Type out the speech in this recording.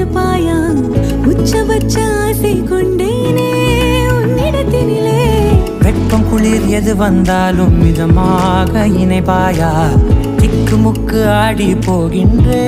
இருப்பாயா உச்ச வச்ச ஆசை கொண்டேனே உன்னிடத்தினிலே வெப்பம் குளிர் எது வந்தாலும் மிதமாக இணைப்பாயா திக்கு முக்கு ஆடி போகின்றே